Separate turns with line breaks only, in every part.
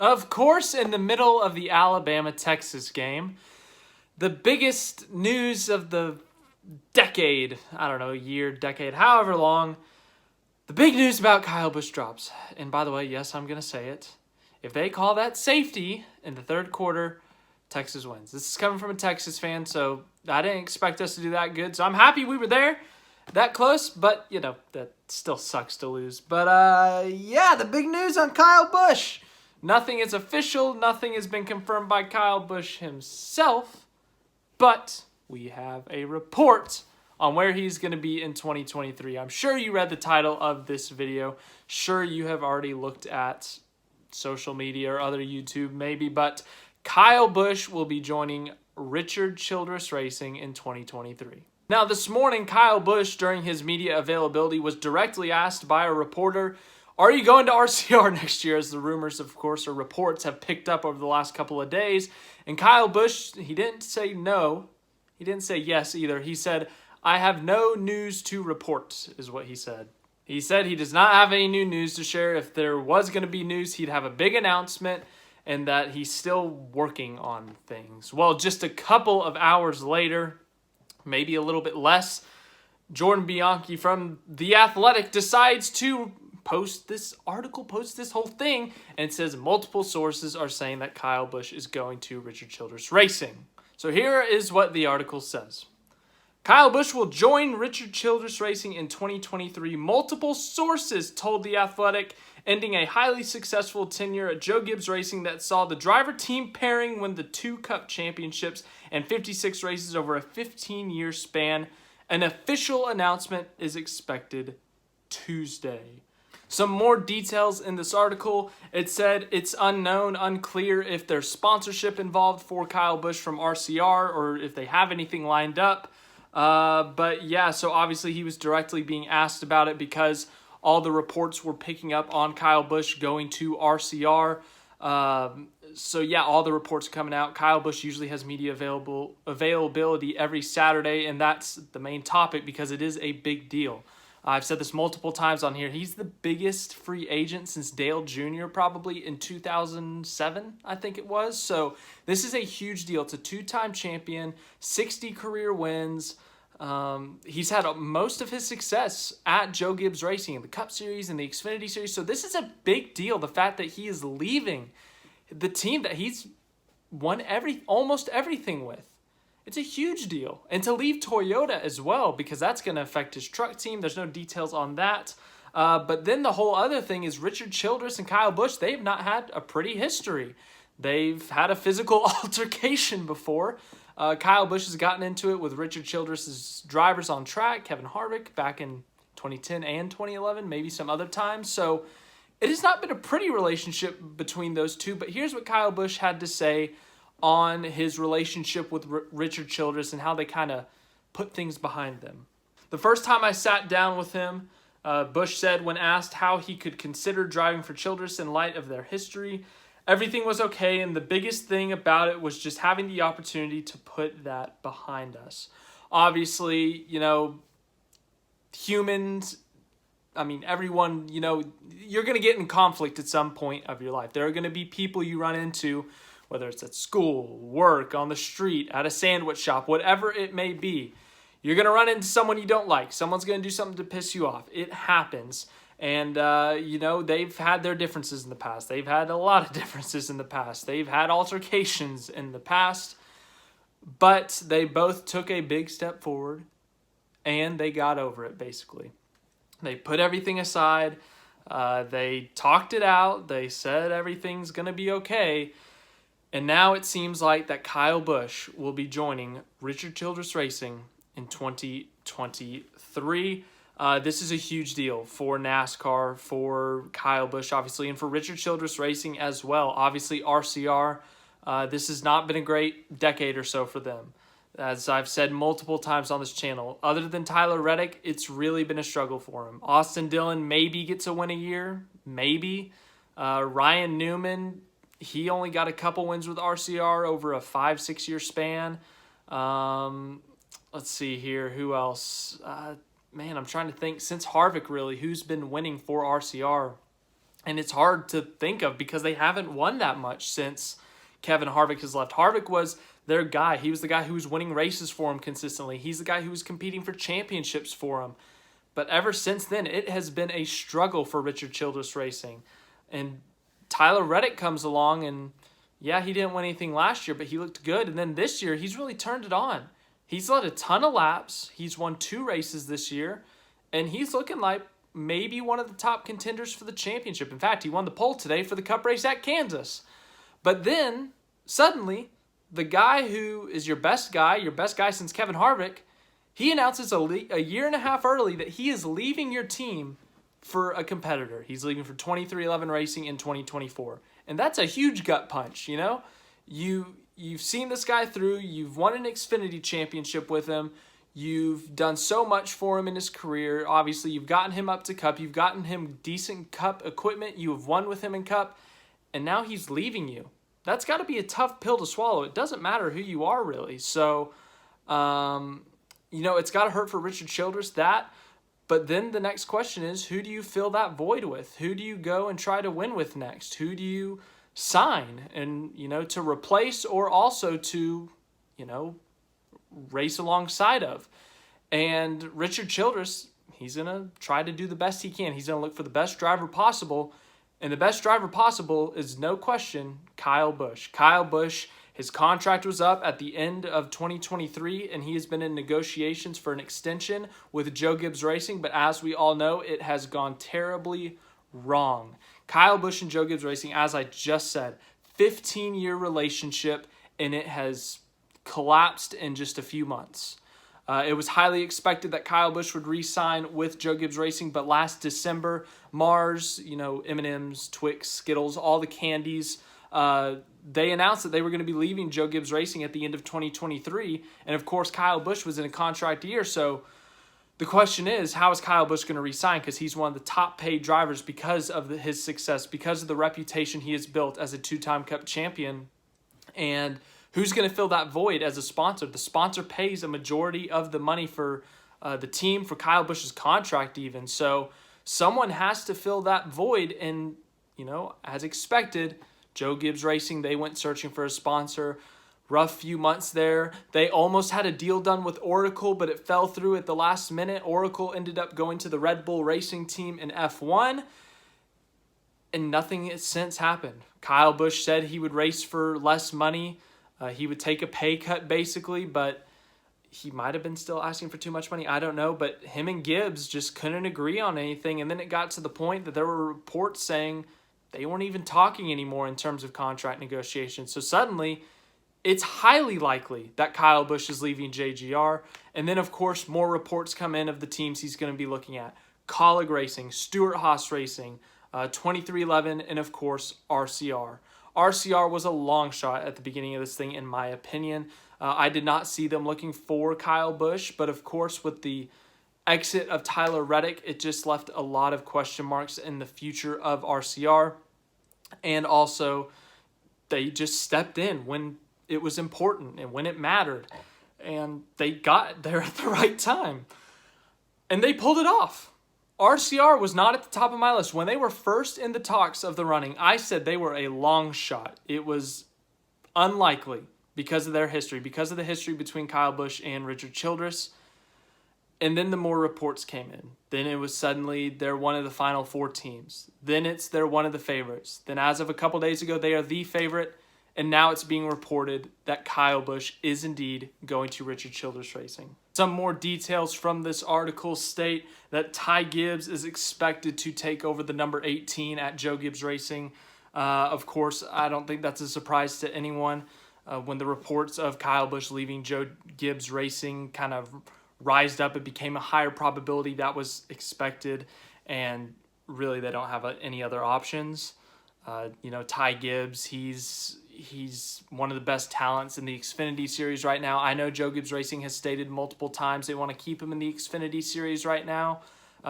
Of course, in the middle of the Alabama-Texas game, the biggest news of the decade, I don't know, year, decade, however long, the big news about Kyle Busch drops. And by the way, yes, I'm going to say it. If they call that safety in the third quarter, Texas wins. This is coming from a Texas fan, so I didn't expect us to do that good. So I'm happy we were there, that close, but, you know, that still sucks to lose. But, yeah, the big news on Kyle Busch. Nothing is official. Nothing has been confirmed by Kyle Busch himself, but we have a report on where he's going to be in 2023. I'm sure you read the title of this video. Sure, you have already looked at social media or other YouTube maybe, but Kyle Busch will be joining Richard Childress Racing in 2023. Now, this morning, Kyle Busch, during his media availability, was directly asked by a reporter, are you going to RCR next year? As the rumors, of course, or reports have picked up over the last couple of days. And Kyle Busch, he didn't say no. He didn't say yes either. He said, I have no news to report, is what he said. He said he does not have any new news to share. If there was going to be news, he'd have a big announcement, and that he's still working on things. Well, just a couple of hours later, maybe a little bit less, Jordan Bianchi from The Athletic decides to post this article, post this whole thing, and it says multiple sources are saying that Kyle Busch is going to Richard Childress Racing. So here is what the article says. Kyle Busch will join Richard Childress Racing in 2023. Multiple sources told The Athletic, ending a highly successful tenure at Joe Gibbs Racing that saw the driver-team pairing win the 2 Cup championships and 56 races over a 15-year span. An official announcement is expected Tuesday. Some more details in this article. It said it's unclear if there's sponsorship involved for Kyle Busch from RCR or if they have anything lined up. But yeah, so obviously he was directly being asked about it because all the reports were picking up on Kyle Busch going to RCR. So yeah, all the reports coming out. Kyle Busch usually has media availability every Saturday, and that's the main topic because it is a big deal. I've said this multiple times on here. He's the biggest free agent since Dale Jr. probably in 2007, I think it was. So this is a huge deal. It's a 2-time champion, 60 career wins. He's had most of his success at Joe Gibbs Racing in the Cup Series and the Xfinity Series. So this is a big deal. The fact that he is leaving the team that he's won almost everything with. It's a huge deal. And to leave Toyota as well, because that's going to affect his truck team. There's no details on that. But then the whole other thing is Richard Childress and Kyle Busch, they've not had a pretty history. They've had a physical altercation before. Kyle Busch has gotten into it with Richard Childress's drivers on track, Kevin Harvick, back in 2010 and 2011, maybe some other times. So it has not been a pretty relationship between those two. But here's what Kyle Busch had to say on his relationship with Richard Childress and how they kind of put things behind them. The first time I sat down with him, Busch said when asked how he could consider driving for Childress in light of their history, everything was okay, and the biggest thing about it was just having the opportunity to put that behind us. Obviously, you know, humans, I mean, everyone, you know, you're going to get in conflict at some point of your life. There are going to be people you run into, whether it's at school, work, on the street, at a sandwich shop, whatever it may be. You're going to run into someone you don't like. Someone's going to do something to piss you off. It happens. And, you know, they've had their differences in the past. They've had a lot of differences in the past. They've had altercations in the past. But they both took a big step forward, and they got over it, basically. They put everything aside. They talked it out. They said everything's going to be okay. And now it seems like that Kyle Busch will be joining Richard Childress Racing in 2023. This is a huge deal for NASCAR, for Kyle Busch, obviously, and for Richard Childress Racing as well. Obviously, RCR, this has not been a great decade or so for them. As I've said multiple times on this channel, other than Tyler Reddick, it's really been a struggle for him. Austin Dillon maybe gets a win a year, maybe. Ryan Newman, he only got a couple wins with RCR over a 5-6 year span. Let's see here. Who else? Man, I'm trying to think. Since Harvick, really, who's been winning for RCR? And it's hard to think of because they haven't won that much since Kevin Harvick has left. Harvick was their guy. He was the guy who was winning races for him consistently. He's the guy who was competing for championships for him. But ever since then, it has been a struggle for Richard Childress Racing. And Tyler Reddick comes along, and yeah, he didn't win anything last year, but he looked good. And then this year, he's really turned it on. He's led a ton of laps. He's won 2 races this year, and he's looking like maybe one of the top contenders for the championship. In fact, he won the pole today for the Cup race at Kansas. But then, suddenly, the guy who is your best guy since Kevin Harvick, he announces a year and a half early that he is leaving your team for a competitor. He's leaving for 23XI Racing in 2024. And that's a huge gut punch, you know? You've seen this guy through. You've won an Xfinity championship with him. You've done so much for him in his career. Obviously, you've gotten him up to Cup. You've gotten him decent Cup equipment. You have won with him in Cup. And now he's leaving you. That's got to be a tough pill to swallow. It doesn't matter who you are, really. So, it's got to hurt for Richard Childress, that. But then the next question is, who do you fill that void with? Who do you go and try to win with next? Who do you sign and, to replace or also to, race alongside of? And Richard Childress, he's going to try to do the best he can. He's going to look for the best driver possible. And the best driver possible is, no question, Kyle Busch. Kyle Busch, his contract was up at the end of 2023, and he has been in negotiations for an extension with Joe Gibbs Racing. But as we all know, it has gone terribly wrong. Kyle Busch and Joe Gibbs Racing, as I just said, 15-year relationship, and it has collapsed in just a few months. It was highly expected that Kyle Busch would re-sign with Joe Gibbs Racing, but last December, Mars, M&M's, Twix, Skittles, all the candies, they announced that they were going to be leaving Joe Gibbs Racing at the end of 2023, and of course, Kyle Busch was in a contract year, so the question is, how is Kyle Busch going to re-sign? Because he's one of the top-paid drivers because of his success, because of the reputation he has built as a 2-time Cup champion, and who's going to fill that void as a sponsor? The sponsor pays a majority of the money for the team, for Kyle Busch's contract even. So someone has to fill that void. And, as expected, Joe Gibbs Racing, they went searching for a sponsor. Rough few months there. They almost had a deal done with Oracle, but it fell through at the last minute. Oracle ended up going to the Red Bull Racing team in F1. And nothing has since happened. Kyle Busch said he would race for less money. He would take a pay cut, basically, but he might have been still asking for too much money. I don't know, but him and Gibbs just couldn't agree on anything, and then it got to the point that there were reports saying they weren't even talking anymore in terms of contract negotiations. So suddenly, it's highly likely that Kyle Busch is leaving JGR, and then, of course, more reports come in of the teams he's going to be looking at. Colleague Racing, Stewart-Haas Racing, 23XI, and, of course, RCR. RCR was a long shot at the beginning of this thing, in my opinion. I did not see them looking for Kyle Busch, but of course, with the exit of Tyler Reddick, it just left a lot of question marks in the future of RCR. And also, they just stepped in when it was important and when it mattered. And they got there at the right time. And they pulled it off. RCR was not at the top of my list. When they were first in the talks of the running, I said they were a long shot. It was unlikely because of their history, because of the history between Kyle Busch and Richard Childress. And then the more reports came in. Then it was suddenly they're one of the final 4 teams. Then they're one of the favorites. Then as of a couple days ago, they are the favorite. And now it's being reported that Kyle Busch is indeed going to Richard Childress Racing. Some more details from this article state that Ty Gibbs is expected to take over the number 18 at Joe Gibbs Racing. Of course, I don't think that's a surprise to anyone. When the reports of Kyle Busch leaving Joe Gibbs Racing kind of rised up, it became a higher probability that was expected, and really they don't have any other options. Ty Gibbs, he's one of the best talents in the Xfinity Series right now. I know Joe Gibbs Racing has stated multiple times they want to keep him in the Xfinity Series right now,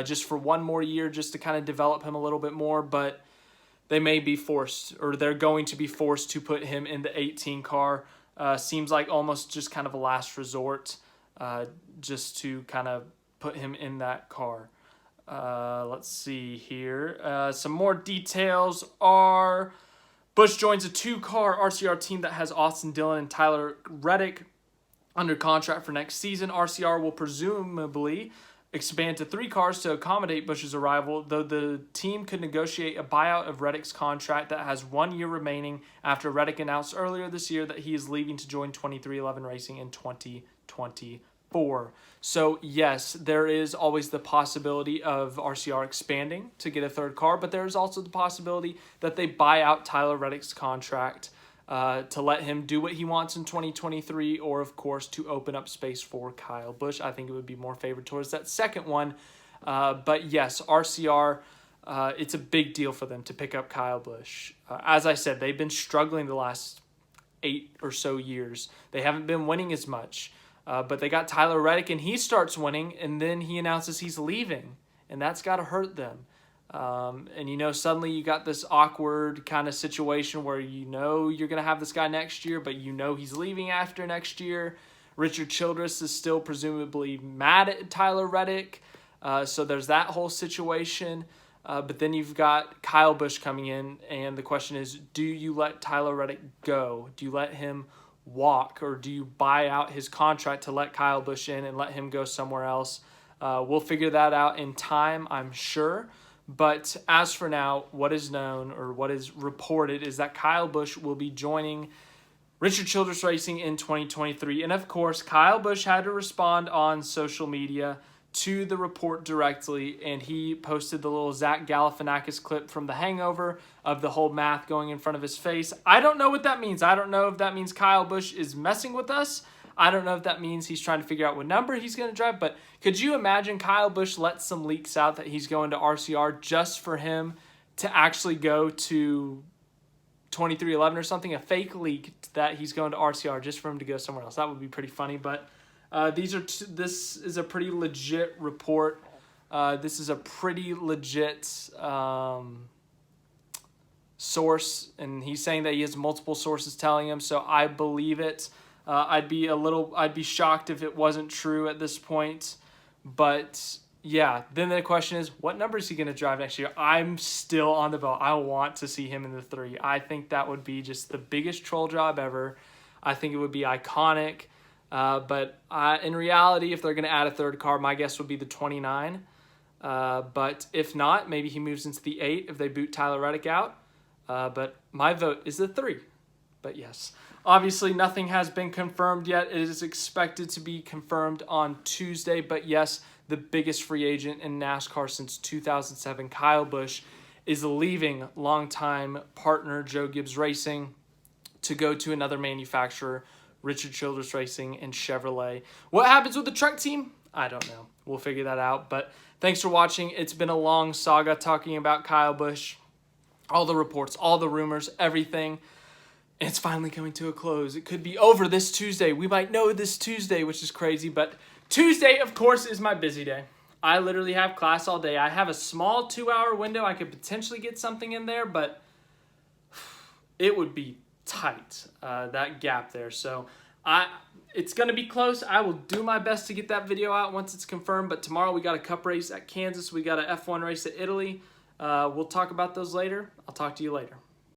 just for one more year, just to kind of develop him a little bit more, but they may be forced, or they're going to be forced to put him in the 18 car. Seems like almost just kind of a last resort, just to kind of put him in that car. Let's see here. Some more details are Busch joins a 2-car RCR team that has Austin Dillon and Tyler Reddick under contract for next season. RCR will presumably expand to 3 cars to accommodate Busch's arrival, though the team could negotiate a buyout of Reddick's contract that has 1 year remaining after Reddick announced earlier this year that he is leaving to join 2311 Racing in 2024. So yes, there is always the possibility of RCR expanding to get a 3rd car, but there is also the possibility that they buy out Tyler Reddick's contract to let him do what he wants in 2023, or of course to open up space for Kyle Busch. I think it would be more favored towards that second one. But yes, RCR, it's a big deal for them to pick up Kyle Busch. As I said, they've been struggling the last 8 or so years. They haven't been winning as much. But they got Tyler Reddick, and he starts winning, and then he announces he's leaving, and that's got to hurt them. And, you know, suddenly you got this awkward kind of situation where you know you're going to have this guy next year, but you know he's leaving after next year. Richard Childress is still presumably mad at Tyler Reddick, so there's that whole situation. But then you've got Kyle Busch coming in, and the question is, do you let Tyler Reddick go? Do you let him walk, or do you buy out his contract to let Kyle Busch in and let him go somewhere else? We'll figure that out in time, I'm sure. But as for now, what is known or what is reported is that Kyle Busch will be joining Richard Childress Racing in 2023. And of course, Kyle Busch had to respond on social media to the report directly, and he posted the little Zach Galifianakis clip from The Hangover of the whole math going in front of his face. I don't know what that means. I don't know if that means Kyle Busch is messing with us. I don't know if that means he's trying to figure out what number he's going to drive, but could you imagine Kyle Busch lets some leaks out that he's going to RCR just for him to actually go to 2311 or something, a fake leak that he's going to RCR just for him to go somewhere else? That would be pretty funny, but this is a pretty legit report. This is a pretty legit source, and he's saying that he has multiple sources telling him, so I believe it. I'd be shocked if it wasn't true at this point. But yeah, then the question is, what number is he going to drive next year? I'm still on the boat. I want to see him in the 3. I think that would be just the biggest troll job ever. I think it would be iconic. But in reality, if they're going to add a 3rd car, my guess would be the 29. But if not, maybe he moves into the 8 if they boot Tyler Reddick out. But my vote is the 3. But yes, obviously nothing has been confirmed yet. It is expected to be confirmed on Tuesday. But yes, the biggest free agent in NASCAR since 2007, Kyle Busch, is leaving longtime partner Joe Gibbs Racing to go to another manufacturer, Richard Childress Racing and Chevrolet. What happens with the truck team? I don't know. We'll figure that out. But thanks for watching. It's been a long saga talking about Kyle Busch. All the reports, all the rumors, everything. And it's finally coming to a close. It could be over this Tuesday. We might know this Tuesday, which is crazy. But Tuesday, of course, is my busy day. I literally have class all day. I have a small 2-hour window. I could potentially get something in there, but it would be tight, that gap there. So it's going to be close. I will do my best to get that video out once it's confirmed. But tomorrow we got a Cup race at Kansas. We got an F1 race at Italy. We'll talk about those later. I'll talk to you later.